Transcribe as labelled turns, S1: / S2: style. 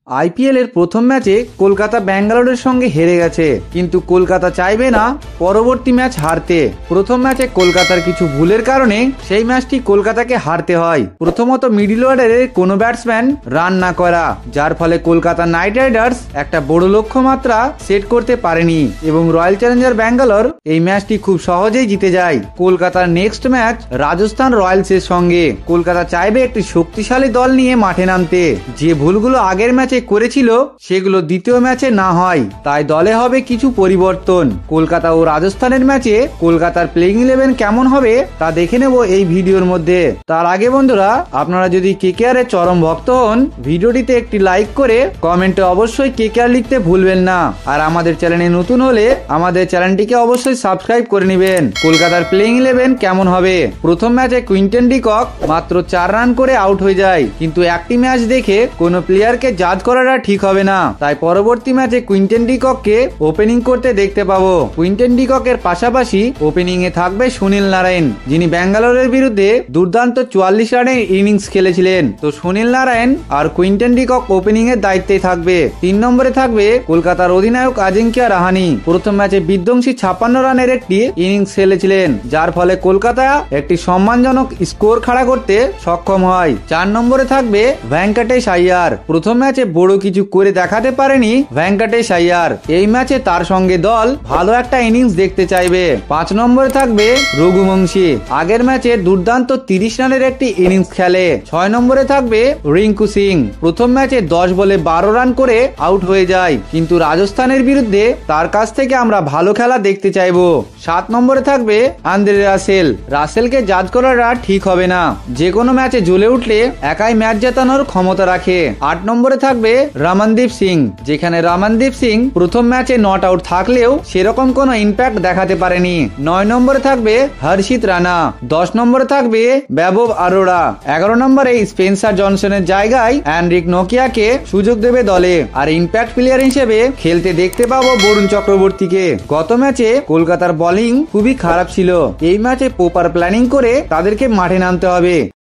S1: IPL এর প্রথম ম্যাচে কলকাতা ব্যাঙ্গালোরের সঙ্গে হেরে গেছে, কিন্তু কলকাতা চাইবে না পরবর্তী ম্যাচ হারতে। প্রথম ম্যাচে কলকাতার কিছু ভুলের কারণে সেই ম্যাচটি কলকাতাকে হারতে হয়। প্রথমত মিডল অর্ডারের কোনো ব্যাটসম্যান রান না করা, যার ফলে কলকাতা নাইট রাইডার্স একটা বড় লক্ষ্যমাত্রা সেট করতে পারেনি এবং রয়্যাল চ্যালেঞ্জার ব্যাঙ্গালোর এই ম্যাচটি খুব সহজেই জিতে যায়। কলকাতার নেক্সট ম্যাচ রাজস্থান রয়্যালসের সঙ্গে। কলকাতা চাইবে একটি শক্তিশালী দল নিয়ে মাঠে নামতে। যে ভুলগুলো আগের ম্যাচে করেছিল সেগুলো দ্বিতীয় ম্যাচে না হয়, তাই দলে হবে কিছু পরিবর্তন। কলকাতা ও রাজস্থানের ম্যাচে কলকাতার প্লেইং 11 কেমন হবে তা দেখে নেব এই ভিডিওর মধ্যে। তার আগে বন্ধুরা, আপনারা যদি কেকেআর এর চরম ভক্ত হন, ভিডিওটিতে একটি লাইক করে কমেন্টে অবশ্যই কেকেআর লিখতে ভুলবেন না। আর আমাদের চ্যানেলে নতুন হলে আমাদের চ্যানেলটিকে অবশ্যই সাবস্ক্রাইব করে নেবেন। কলকাতার প্লেইং 11 কেমন হবে? প্রথম ম্যাচে কুইন্টন ডি কক মাত্র 4 রান করে আউট হয়ে যায়, কিন্তু একটি ম্যাচ দেখে কোনো প্লেয়ারকে জাজ করাটা ঠিক হবে না, তাই পরবর্তী ম্যাচে কুইন্টন ডি কককে ওপেনিং করতে দেখতে পাবো। কুইন্টন ডি ককের পাশাপাশি ওপেনিং এ থাকবে সুনীল নারায়ণ, যিনি ব্যাঙ্গালোরের বিরুদ্ধে দুর্দান্ত 44 রানের ইনিংস খেলেছিলেন। তো সুনীল নারায়ণ আর কুইন্টন ডি কক ওপেনিং এর দায়িত্বে থাকবে। 3 নম্বরে থাকবে কলকাতার অধিনায়ক আজিঙ্কিয়া রাহানে। প্রথম ম্যাচে বিধ্বংসী 56 রানের একটি ইনিংস খেলেছিলেন, যার ফলে কলকাতা একটি সম্মানজনক স্কোর খাড়া করতে সক্ষম হয়। 4 নম্বরে থাকবে ভেঙ্কটেশ আইয়ার। প্রথম ম্যাচে বড় কিছু করে দেখাতে পারেনি ভেঙ্কটেশ আইয়ার, এই ম্যাচে তার সঙ্গে দল ভালো একটা ইনিংস দেখতে চাইবে। 5 নম্বরে থাকবে রঘুবংশী, আগের ম্যাচে দুর্দান্ত 30 রানের একটি ইনিংস খেলে। 6 নম্বরে থাকবে রিঙ্কু সিং। প্রথম ম্যাচে 10 বলে 12 রান করে আউট হয়ে যায়, কিন্তু রাজস্থানের বিরুদ্ধে তার কাছ থেকে আমরা ভালো খেলা দেখতে চাইবো। 7 নম্বরে থাকবে আন্দ্রে রাসেল। রাসেলকে জাজ করাটা ঠিক হবে না, যে কোনো ম্যাচে জ্বলে উঠলে একাই ম্যাচ জেতানোর ক্ষমতা রাখে। 8 নম্বরে থাকবে রমনদীপ সিং, যেখানে রমনদীপ সিং প্রথম ম্যাচে নট আউট থাকলেও সেরকম কোনো ইম্প্যাক্ট দেখাতে পারেনি। 9 নম্বরে থাকবে হর্ষিত রানা। 10 নম্বরে থাকবে বৈভব অরোরা। 11 নম্বরে স্পেন্সার জনসনের জায়গায় এনরিক নোকিয়াকে সুযোগ দেবে দলে, আর ইম্প্যাক্ট প্লেয়ার হিসেবে খেলতে দেখতে পাবো বরুণ চক্রবর্তীকে। গত ম্যাচে কলকাতার বোলিং খুবই খারাপ ছিল, এই ম্যাচে প্রপার প্ল্যানিং করে তাদেরকে মাঠে নামতে হবে।